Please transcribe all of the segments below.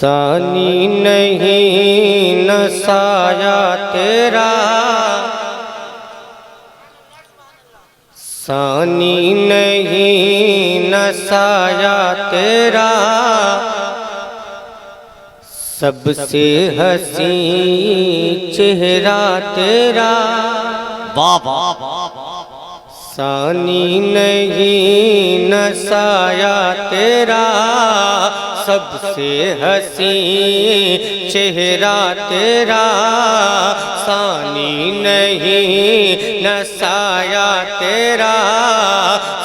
ثانی نہیں نہ سایہ تیرا، ثانی نہیں نہ سایہ تیرا، سب سے حسین چہرہ تیرا، ثانی نہیں نہ سایہ تیرا، سب سے حسین چہرہ تیرا، ثانی نہیں نہ سایہ تیرا،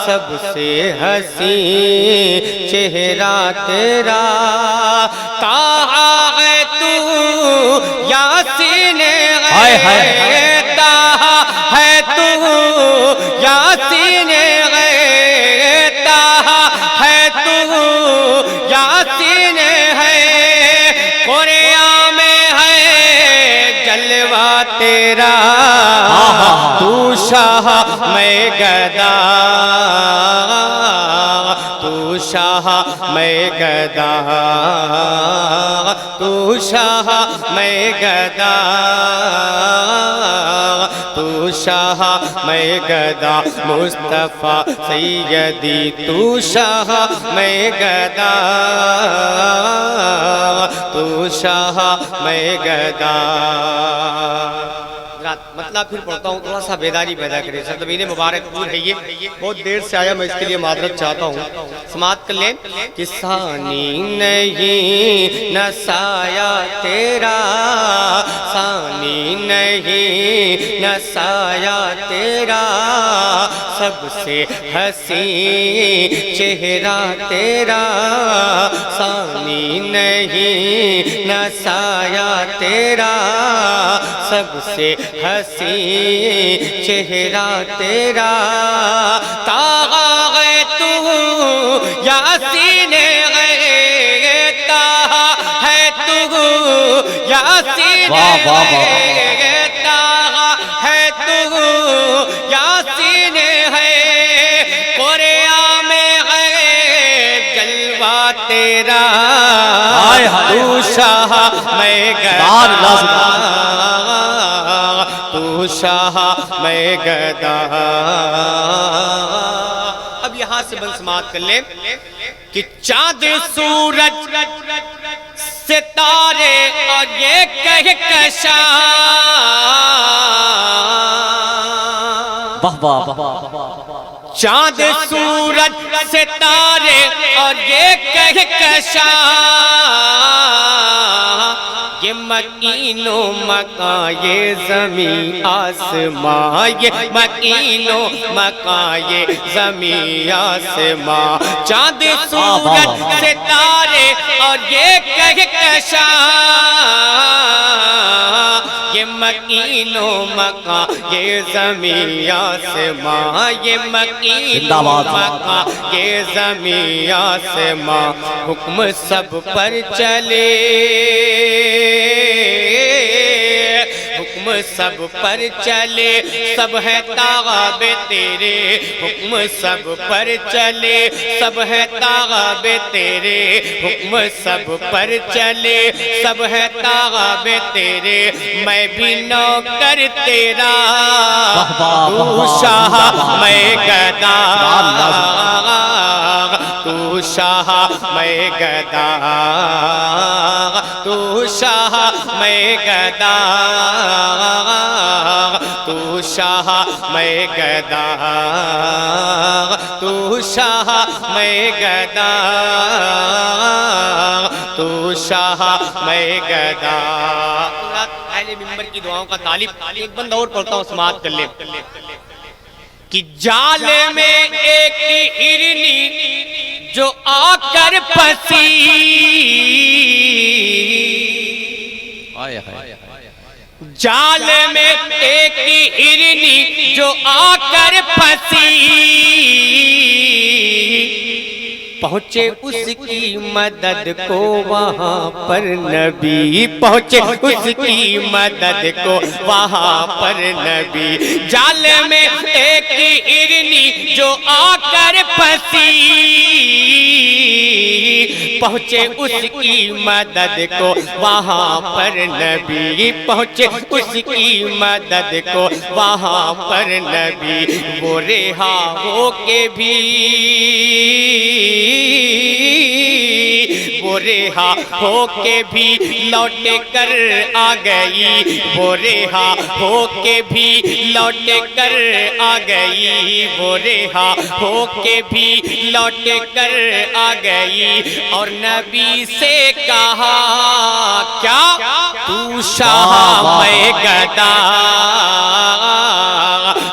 سب سے حسین چہرہ تیرا، تاہا ہے تو یاسین ہے، تاہا ہے تو یاسین ہے، تاہا ہے تو یاسین ہے، قرآن میں ہے جلوہ تیرا، تو شاہ میں گدا، تو شاہ میں گدا، تو شاہ میں گدا، تو شاہ میں گدا، مصطفیٰ سیدی تو شاہ میں گدا، تو شاہ میں گدا۔ مطلب پھر پڑھتا ہوں، تھوڑا سا بیداری پیدا کرے، سرزمین مبارک پور ہے یہ، بہت دیر سے آیا، میں اس کے لیے معذرت چاہتا ہوں، سماعت کر لیں کہ ثانی نہیں نہ سایہ تیرا، ثانی نہیں نہ سایہ تیرا، سب سے حسین چہرہ تیرا، ثانی نہیں نہ سایہ تیرا، سب سے حسین چہرہ تیرا، تاہا ہے تو یاسین ہے، تاہا ہے تو یاسین ہے، تاہا ہے تو یاسین ہے، قرآن میں ہے جلوہ تیرا، تو شاہ میں گدا، تو شاہ میں گدا۔ اب یہاں سے بن سماعت کر لیں کہ چاند سورج ستارے اور یہ کہکشاں، چاند سورج ستارے اور یہ کہکشاں، یہ مکین و مکان، یہ زمین آسمان، یہ مکین و مکان، یہ زمین آسمان، چاند سورج ستارے اور یہ کہکشاں، یہ مکین و مکان، یہ زمین آسمان، یہ مکین و مکان، یہ زمین آسمان، حکم سب پر چلے، حکم سب پر چلے، سب ہے تابع تیرے، حکم سب پر چلے، سب ہے تابع تیرے، حکم سب پر چلے، سب ہے تابع تیرے، میں بھی نوکر تیرا، تو شاہ میں گدا، تو شاہ میں گدا، تو شاہ میں گدا، تو شاہ میں گدا، تو شاہ میں گدا، تو شاہ میں گدا۔ اہل منبر کی دعاؤں کا طالب، ایک بند اور پڑھتا ہوں، سماعت کر لیں کہ جال میں ایک ہرنی جو آ کر پھنسی، جال میں ایک ہرنی جو آ کر پھنسی، پہنچے اس کی مدد کو وہاں پر نبی، پہنچے اس کی مدد کو وہاں پر نبی، جال میں ایک ہرنی جو آ کر پھنسی پہنچے اس کی مدد کو وہاں پر نبی پہنچے اس کی مدد کو وہاں پر نبی وہ رہا ہو کے بھی وہ رہا ہو کے بھی لوٹ کر آ گئی وہ رہا ہو کے بھی لوٹ کر آ گئی وہ رہا ہو کے بھی لوٹ کر آ گئی اور نبی سے کہا کیا تو شاہ میں گدا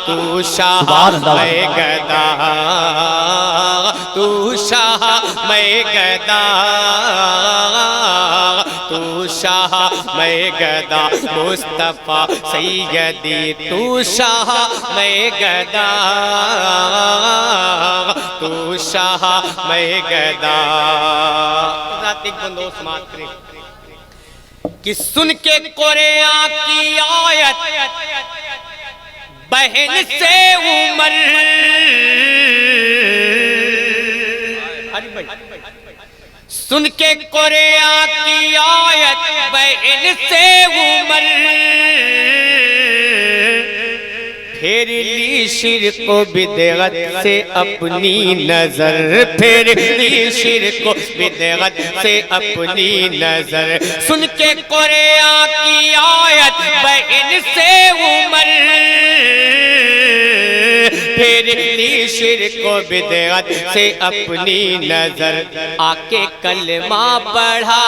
تو شاہ میں گدا تو شاہ میں گدا تو شاہ میں گدا مصطفیٰ سیدی تو شاہ میں گدا تو شاہ میں گدا ذات ایک بندو سماعت کریں کہ سن کے قرآن کی آیت بہن سے عمر سن کے قرآن کی آیت بہن سے عمر پھیر لی شرک و بدعت سے اپنی نظر پھیر لی شرک و بدعت سے اپنی نظر سن کے قرآن کی آیت بہن سے عمر پھیر لی شرک و بدعت سے اپنی نظر آ کے کلمہ پڑھا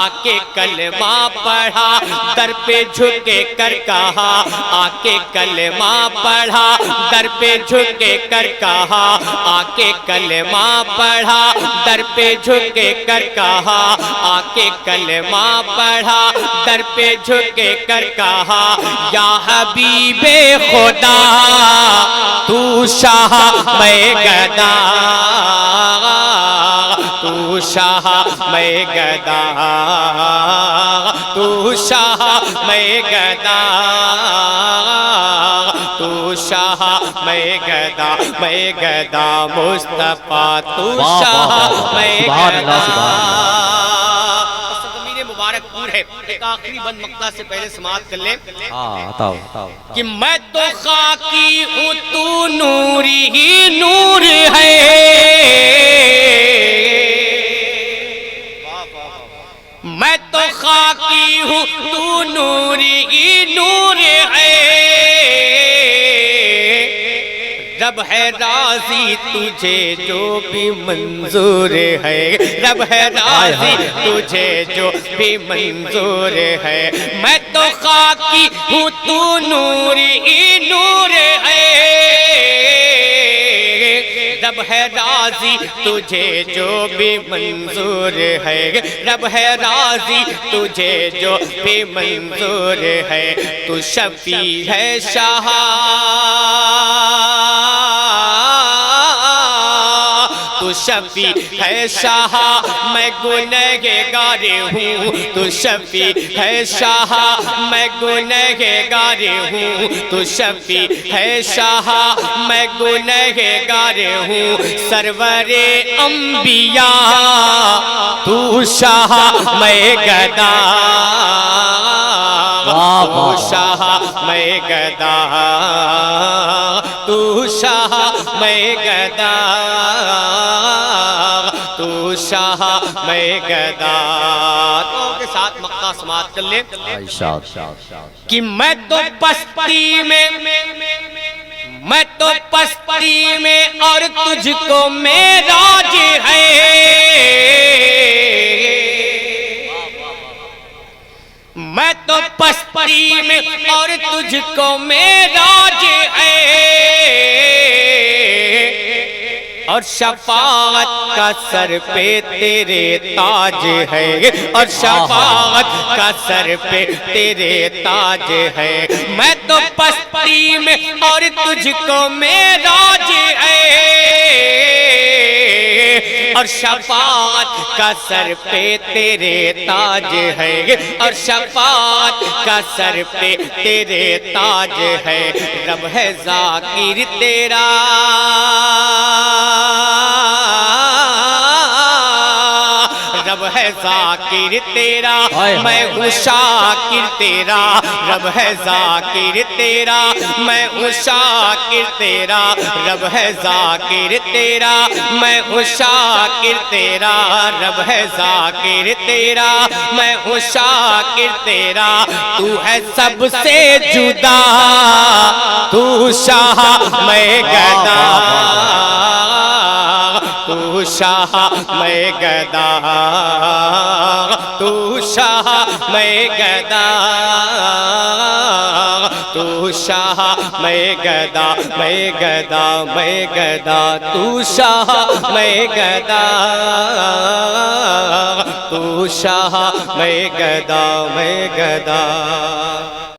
آکے کلمہ پڑھا در پہ جھکے کر کہا آکے کلمہ پڑھا در پہ جھکے کر کہا آکے کلمہ پڑھا در پہ جھکے کر کہا آکے کلمہ پڑھا در پہ جھکے کر کہا یا حبیب خدا تو شاہ میں گدا تو شاہ میں گدا تو شاہ میں گدا تو شاہ میں گدا مصطفیٰ تو شاہ میں گدا ضمیر مبارک پور ہے ایک آخری بند مقطع سے پہلے سماعت کر لیں کہ میں تو خاکی ہوں تو نوری ہی نور ہے میں تو خاکی ہوں تو نوری ہی نور ہے رب ہے راضی تجھے جو بھی منظور ہے رب ہے راضی تجھے جو بھی منظور ہے میں تو خاکی ہوں تو نور ہی نور ہے رب ہے راضی تجھے جو بھی منظور ہے رب ہے راضی تجھے جو بھی منظور ہے تو شفیع ہے شاہ تو شفیع ہے شاہ میں گنہگار ہوں تو شفیع ہے شاہ میں گنہگار ہوں تو شفیع ہے شاہ میں گنہگار ہوں سرور انبیاء تو شاہ میں گدا تو شاہ میں گدا تو شاہ میں گدا تو شاہ میں گدا تو کے ساتھ مقطع سماعت کر لیں کہ میں تو پستی میں اور تجھ کو معراج ہے میں تو پستی میں اور تجھ کو معراج ہے اور شفاعت کا سر پہ تیرے تاج ہے اور شفاعت کا سر پہ تیرے تاج ہے میں تو پستی میں اور تجھ کو معراج ہے اور شفاعت کا سر پہ تیرے تاج ہے، اور شفاعت کا سر پہ تیرے تاج ہے، رب ہے ذاکر تیرا، رب ہے ذاکر تیرا، میں ہوں شاکر تیرا، رب ہے ذاکر تیرا، میں ہوں شاکر تیرا، رب ہے ذاکر تیرا، میں ہوں شاکر تیرا، رب ہے ذاکر تیرا، میں ہوں شاکر تیرا، تو ہے سب سے جدا، تو شاہ میں گدا، تو شاہ میں گدا، تو شاہ میں گدا، تو شاہ میں گدا، میں گدا، میں گدا، تو شاہ میں گدا، تو شاہ میں گدا، میں گدا۔